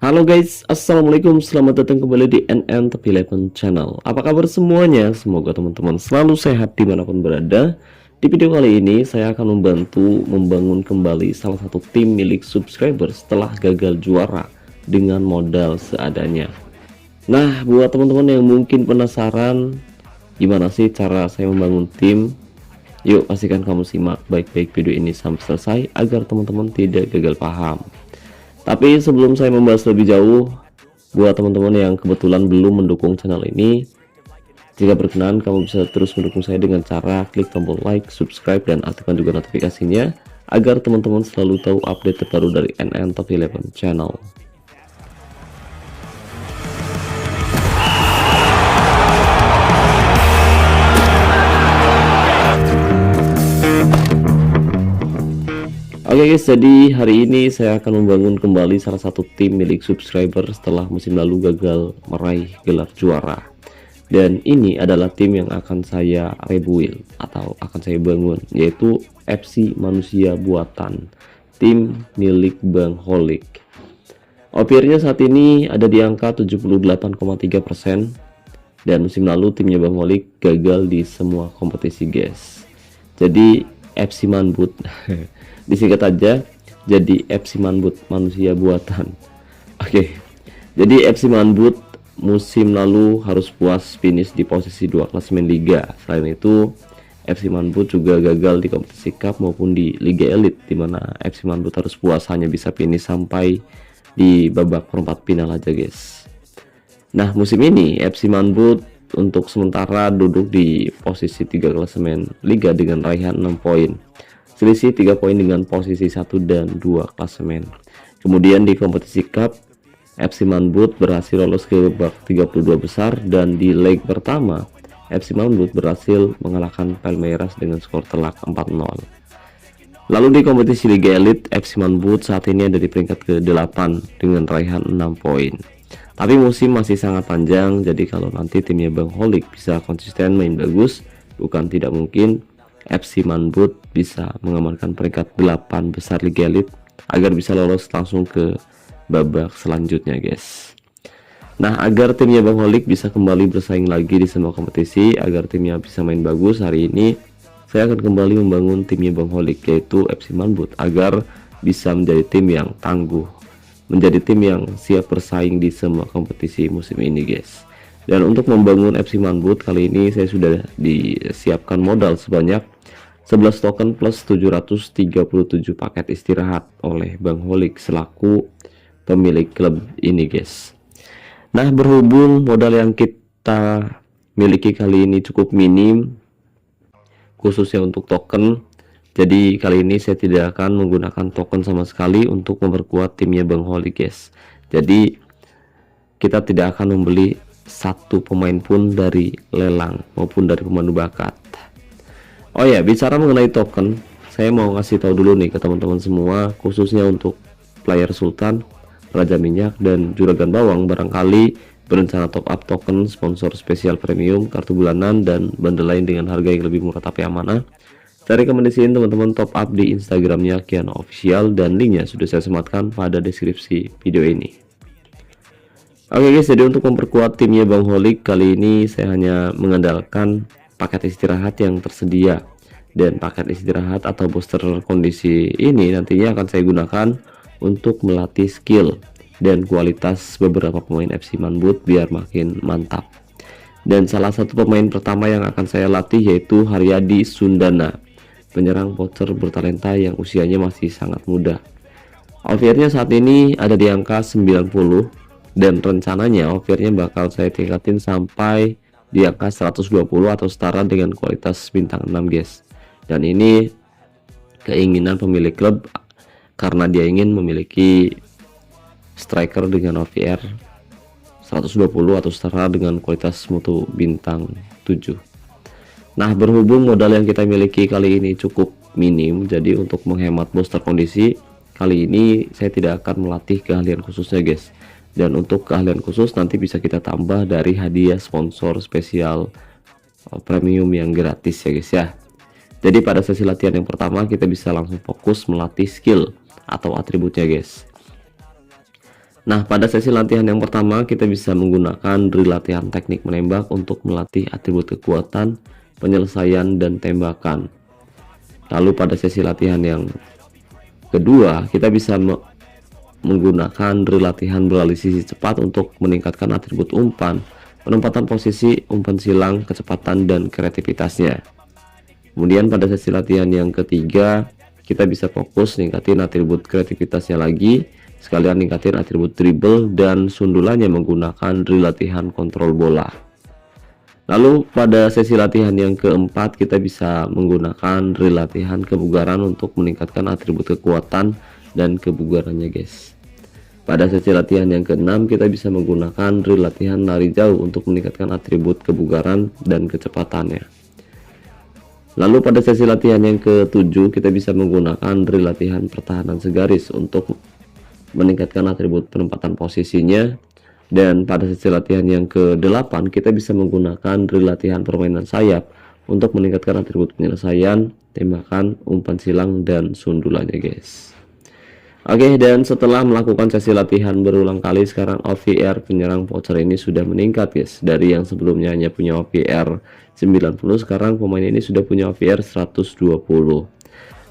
Halo guys, assalamualaikum, selamat datang kembali di NN Top 11 channel. Apa kabar semuanya? Semoga teman-teman selalu sehat dimanapun berada. Di video kali ini saya akan membantu membangun kembali salah satu tim milik subscriber setelah gagal juara dengan modal seadanya. Nah, buat teman-teman yang mungkin penasaran gimana sih cara saya membangun tim, yuk pastikan kamu simak baik-baik video ini sampai selesai agar teman-teman tidak gagal paham. Tapi sebelum saya membahas lebih jauh, buat teman-teman yang kebetulan belum mendukung channel ini, jika berkenan kamu bisa terus mendukung saya dengan cara klik tombol like, subscribe, dan aktifkan juga notifikasinya agar teman-teman selalu tahu update terbaru dari NN Top 11 channel. Oke guys, jadi hari ini saya akan membangun kembali salah satu tim milik subscriber setelah musim lalu gagal meraih gelar juara. Dan ini adalah tim yang akan saya rebuild atau akan saya bangun, yaitu FC Manusia Buatan, tim milik Bang Holik. OPR-nya saat ini ada di angka 78,3%, dan musim lalu timnya Bang Holik gagal di semua kompetisi guys. Jadi FC Manbut disingkat aja jadi FC Manbut, manusia buatan. Oke, jadi FC Manbut musim lalu harus puas finish di posisi 2 klasemen liga. Selain itu FC Manbut juga gagal di kompetisi cup maupun di Liga Elite, dimana FC Manbut harus puas hanya bisa finish sampai di babak perempat final aja guys. Nah, musim ini FC Manbut untuk sementara duduk di posisi 3 klasemen liga dengan raihan 6 poin, selisih 3 poin dengan posisi 1 dan 2 klasemen. Kemudian di kompetisi cup, FC Manbut berhasil lolos ke babak 32 besar, dan di leg pertama FC Manbut berhasil mengalahkan Palmeiras dengan skor telak 4-0. Lalu di kompetisi Liga Elite, FC Manbut saat ini ada di peringkat ke-8 dengan raihan 6 poin. Tapi musim masih sangat panjang, jadi kalau nanti timnya Bang Holik bisa konsisten main bagus, bukan tidak mungkin FC Manbut bisa mengamankan peringkat 8 besar Liga Elite agar bisa lolos langsung ke babak selanjutnya guys. Nah, agar timnya Bang Holik bisa kembali bersaing lagi di semua kompetisi, agar timnya bisa main bagus, hari ini saya akan kembali membangun timnya Bang Holik, yaitu FC Manbut, agar bisa menjadi tim yang tangguh, menjadi tim yang siap bersaing di semua kompetisi musim ini guys. Dan untuk membangun FC Manbut kali ini saya sudah disiapkan modal sebanyak 11 token plus 737 paket istirahat oleh Bang Holik selaku pemilik klub ini guys. Nah, berhubung modal yang kita miliki kali ini cukup minim khususnya untuk token, jadi kali ini saya tidak akan menggunakan token sama sekali untuk memperkuat timnya Bang Holik guys. Jadi kita tidak akan membeli satu pemain pun dari lelang maupun dari pemandu bakat. Oh ya, bicara mengenai token, saya mau ngasih tahu dulu nih ke teman-teman semua, khususnya untuk player Sultan, Raja Minyak, dan Juragan Bawang, barangkali berencana top up token, sponsor spesial premium, kartu bulanan, dan bundle lain dengan harga yang lebih murah tapi amanah. Saya rekomendasiin teman-teman top up di Instagramnya Kiano Official, dan linknya sudah saya sematkan pada deskripsi video ini. Oke guys, jadi untuk memperkuat timnya Bang Holik kali ini saya hanya mengandalkan paket istirahat yang tersedia, dan paket istirahat atau booster kondisi ini nantinya akan saya gunakan untuk melatih skill dan kualitas beberapa pemain FC Manbut biar makin mantap. Dan salah satu pemain pertama yang akan saya latih yaitu Haryadi Sundana, penyerang voucher bertalenta yang usianya masih sangat muda. OVR-nya saat ini ada di angka 90, dan rencananya OVR-nya bakal saya tingkatin sampai di angka 120 atau setara dengan kualitas bintang 6 guys. Dan ini keinginan pemilik klub karena dia ingin memiliki striker dengan OVR 120 atau setara dengan kualitas mutu bintang 7. Nah, berhubung modal yang kita miliki kali ini cukup minim, jadi untuk menghemat booster kondisi kali ini saya tidak akan melatih keahlian khususnya guys. Dan untuk keahlian khusus nanti bisa kita tambah dari hadiah sponsor spesial premium yang gratis ya guys ya. Jadi pada sesi latihan yang pertama kita bisa langsung fokus melatih skill atau atributnya guys. Nah, pada sesi latihan yang pertama kita bisa menggunakan drill latihan teknik menembak untuk melatih atribut kekuatan, penyelesaian, dan tembakan. Lalu pada sesi latihan yang kedua kita bisa menggunakan drill latihan beralih sisi cepat untuk meningkatkan atribut umpan, penempatan posisi, umpan silang, kecepatan, dan kreativitasnya. Kemudian pada sesi latihan yang ketiga kita bisa fokus ningkatin atribut kreativitasnya lagi, sekalian ningkatin atribut dribble dan sundulannya menggunakan drill latihan kontrol bola. Lalu pada sesi latihan yang keempat kita bisa menggunakan drill latihan kebugaran untuk meningkatkan atribut kekuatan dan kebugarannya guys. Pada sesi latihan yang keenam kita bisa menggunakan drill latihan lari jauh untuk meningkatkan atribut kebugaran dan kecepatannya. Lalu pada sesi latihan yang ketujuh kita bisa menggunakan drill latihan pertahanan segaris untuk meningkatkan atribut penempatan posisinya. Dan pada sesi latihan yang ke-8 kita bisa menggunakan drill latihan permainan sayap untuk meningkatkan atribut penyelesaian, tembakan, umpan silang, dan sundulannya guys. Oke, dan setelah melakukan sesi latihan berulang kali, sekarang OVR penyerang voucher ini sudah meningkat guys. Dari yang sebelumnya hanya punya OVR 90, sekarang pemain ini sudah punya OVR 120.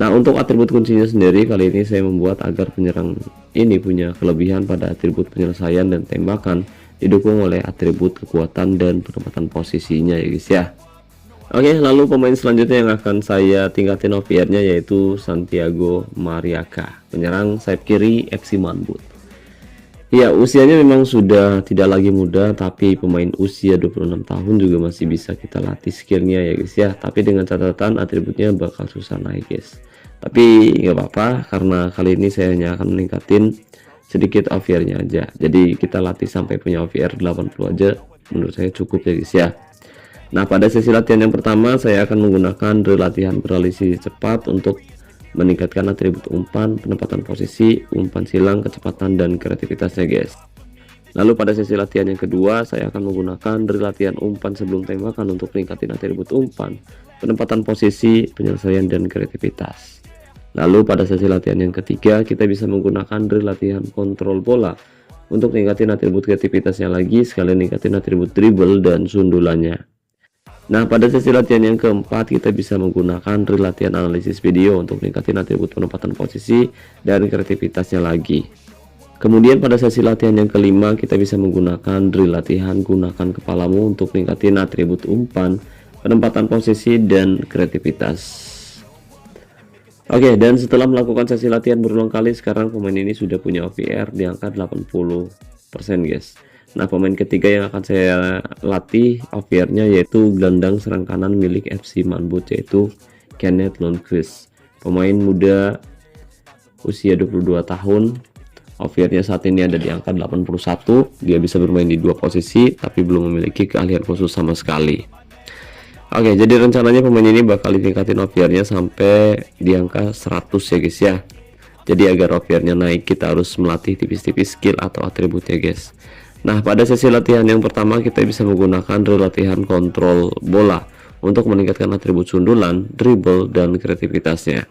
Nah, untuk atribut kuncinya sendiri kali ini saya membuat agar penyerang ini punya kelebihan pada atribut penyelesaian dan tembakan, didukung oleh atribut kekuatan dan penempatan posisinya ya guys ya. Oke, lalu pemain selanjutnya yang akan saya tingkatin OVR-nya yaitu Santiago Mariaca, penyerang sayap kiri FC Manbut. Ya, usianya memang sudah tidak lagi muda, tapi pemain usia 26 tahun juga masih bisa kita latih skillnya ya guys ya. Tapi dengan catatan atributnya bakal susah naik guys. Tapi nggak apa-apa, karena kali ini saya hanya akan meningkatin sedikit OVR-nya aja. Jadi kita latih sampai punya OVR 80 aja, menurut saya cukup ya guys ya. Nah, pada sesi latihan yang pertama saya akan menggunakan drill latihan beralih sisi cepat untuk meningkatkan atribut umpan, penempatan posisi, umpan silang, kecepatan, dan kreativitasnya guys. Lalu pada sesi latihan yang kedua saya akan menggunakan drill latihan umpan sebelum tembakan untuk meningkatkan atribut umpan, penempatan posisi, penyelesaian, dan kreativitas. Lalu pada sesi latihan yang ketiga kita bisa menggunakan drill latihan kontrol bola untuk meningkatkan atribut kreativitasnya lagi, sekalian meningkatkan atribut dribble dan sundulannya. Nah, pada sesi latihan yang keempat kita bisa menggunakan drill latihan analisis video untuk meningkatkan atribut penempatan posisi dan kreativitasnya lagi. Kemudian pada sesi latihan yang kelima kita bisa menggunakan drill latihan gunakan kepalamu untuk meningkatkan atribut umpan, penempatan posisi, dan kreativitas. Oke, dan setelah melakukan sesi latihan berulang kali, sekarang pemain ini sudah punya OVR di angka 80% guys. Nah, pemain ketiga yang akan saya latih OVR-nya yaitu gelandang serang kanan milik FC Manbut, yaitu Kenneth Lundqvist, pemain muda usia 22 tahun. OVR-nya saat ini ada di angka 81. Dia bisa bermain di dua posisi tapi belum memiliki keahlian khusus sama sekali. Oke, jadi rencananya pemain ini bakal ditingkatin OVR-nya sampai di angka 100 ya guys ya. Jadi agar OVR-nya naik kita harus melatih tipis-tipis skill atau atributnya guys. Nah, pada sesi latihan yang pertama kita bisa menggunakan drill latihan kontrol bola untuk meningkatkan atribut sundulan, dribble, dan kreativitasnya.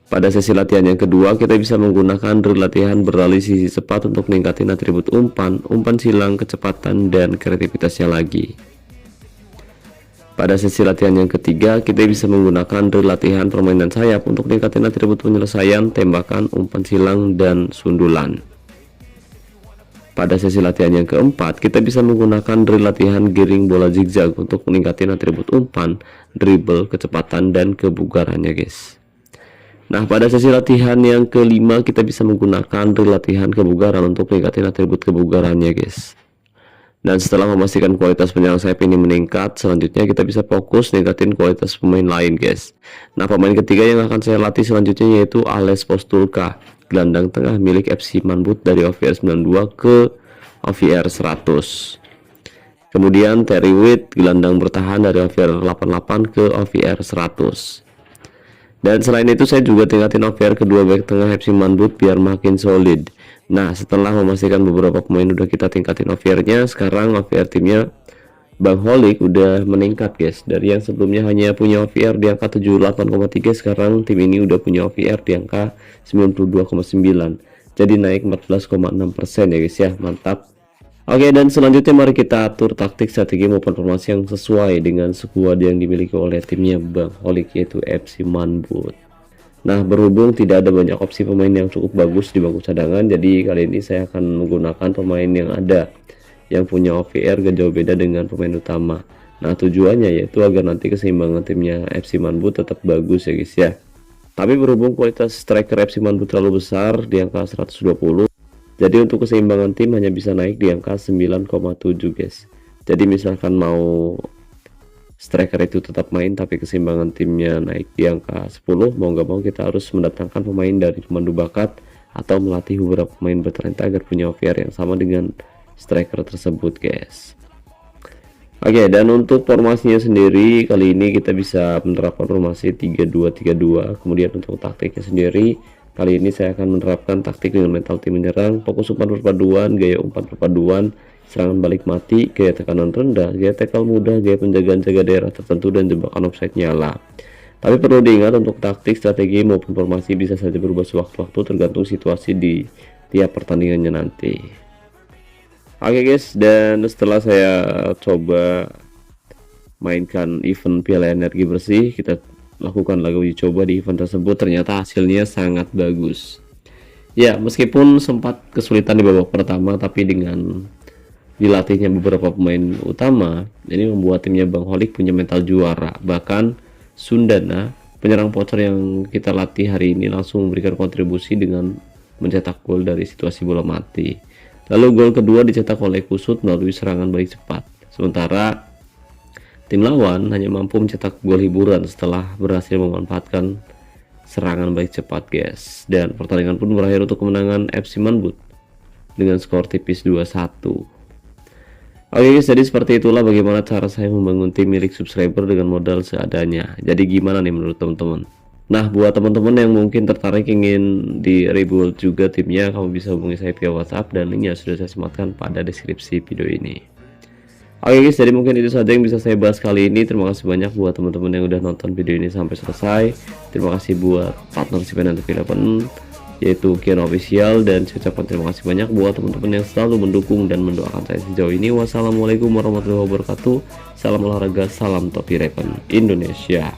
Pada sesi latihan yang kedua kita bisa menggunakan drill latihan beralih sisi cepat untuk meningkatkan atribut umpan, umpan silang, kecepatan, dan kreativitasnya lagi. Pada sesi latihan yang ketiga kita bisa menggunakan drill latihan permainan sayap untuk meningkatkan atribut penyelesaian, tembakan, umpan silang, dan sundulan. Pada sesi latihan yang keempat kita bisa menggunakan drill latihan giring bola zigzag untuk meningkatkan atribut umpan, dribble, kecepatan, dan kebugarannya guys. Nah, pada sesi latihan yang kelima kita bisa menggunakan drill latihan kebugaran untuk meningkatkan atribut kebugarannya guys. Dan setelah memastikan kualitas penyerang sayap ini meningkat, selanjutnya kita bisa fokus ningkatin kualitas pemain lain guys. Nah, pemain ketiga yang akan saya latih selanjutnya yaitu Ales Postulka, gelandang tengah milik FC Manbut dari OVR 92 ke OVR 100. Kemudian Terry Witt, gelandang bertahan dari OVR 88 ke OVR 100. Dan selain itu saya juga tingkatin OVR kedua back tengah FC Manbut biar makin solid. Nah, setelah memastikan beberapa pemain udah kita tingkatin OVR-nya, sekarang OVR timnya Bang Holik udah meningkat guys. Dari yang sebelumnya hanya punya OVR di angka 78,3, sekarang tim ini udah punya OVR di angka 92,9. jadi naik 14,6% ya guys ya, mantap. Oke, dan selanjutnya mari kita atur taktik, strategi maupun formasi yang sesuai dengan skuad yang dimiliki oleh timnya Bang Holik, yaitu FC Manbut. Nah, berhubung tidak ada banyak opsi pemain yang cukup bagus di bangku cadangan, jadi kali ini saya akan menggunakan pemain yang ada, yang punya OVR gak jauh beda dengan pemain utama. Nah, tujuannya yaitu agar nanti keseimbangan timnya FC Manbut tetap bagus ya guys ya. Tapi berhubung kualitas striker FC Manbut terlalu besar di angka 120, jadi untuk keseimbangan tim hanya bisa naik di angka 9,7 guys. Jadi misalkan mau striker itu tetap main tapi keseimbangan timnya naik di angka 10, mau nggak mau kita harus mendatangkan pemain dari pemandu bakat atau melatih beberapa pemain bertalenta agar punya OVR yang sama dengan striker tersebut guys. Oke, dan untuk formasinya sendiri kali ini kita bisa menerapkan formasi 3-2-3-2. Kemudian untuk taktiknya sendiri kali ini saya akan menerapkan taktik dengan mental tim menyerang, fokus umpan perpaduan, gaya umpan perpaduan, serangan balik mati, gaya tekanan rendah, gaya tackle mudah, gaya penjagaan jaga daerah tertentu, dan jebakan offside nyala. Tapi perlu diingat untuk taktik, strategi maupun formasi bisa saja berubah sewaktu-waktu tergantung situasi di tiap pertandingannya nanti. Oke guys, dan setelah saya coba mainkan event Piala Energi Bersih, kita lakukan lagi uji coba di event tersebut, ternyata hasilnya sangat bagus. Ya, meskipun sempat kesulitan di babak pertama, tapi dengan dilatihnya beberapa pemain utama, ini membuat timnya Bang Holik punya mental juara. Bahkan Sundana, penyerang pocor yang kita latih hari ini, langsung memberikan kontribusi dengan mencetak gol dari situasi bola mati. Lalu gol kedua dicetak oleh Kusut melalui serangan balik cepat. Sementara tim lawan hanya mampu mencetak gol hiburan setelah berhasil memanfaatkan serangan balik cepat guys. Dan pertandingan pun berakhir untuk kemenangan FC Manbut dengan skor tipis 2-1. Oke guys, jadi seperti itulah bagaimana cara saya membangun tim milik subscriber dengan modal seadanya. Jadi gimana nih menurut teman-teman? Nah, buat teman-teman yang mungkin tertarik ingin di rebuild juga timnya, kamu bisa hubungi saya via WhatsApp dan linknya sudah saya sematkan pada deskripsi video ini. Oke guys, jadi mungkin itu saja yang bisa saya bahas kali ini. Terima kasih banyak buat teman-teman yang udah nonton video ini sampai selesai. Terima kasih buat partnership Nanti Eleven, yaitu Kian Official, dan saya ucapkan terima kasih banyak buat teman-teman yang selalu mendukung dan mendoakan saya sejauh ini. Wassalamualaikum warahmatullahi wabarakatuh. Salam olahraga, salam Topi Eleven Indonesia.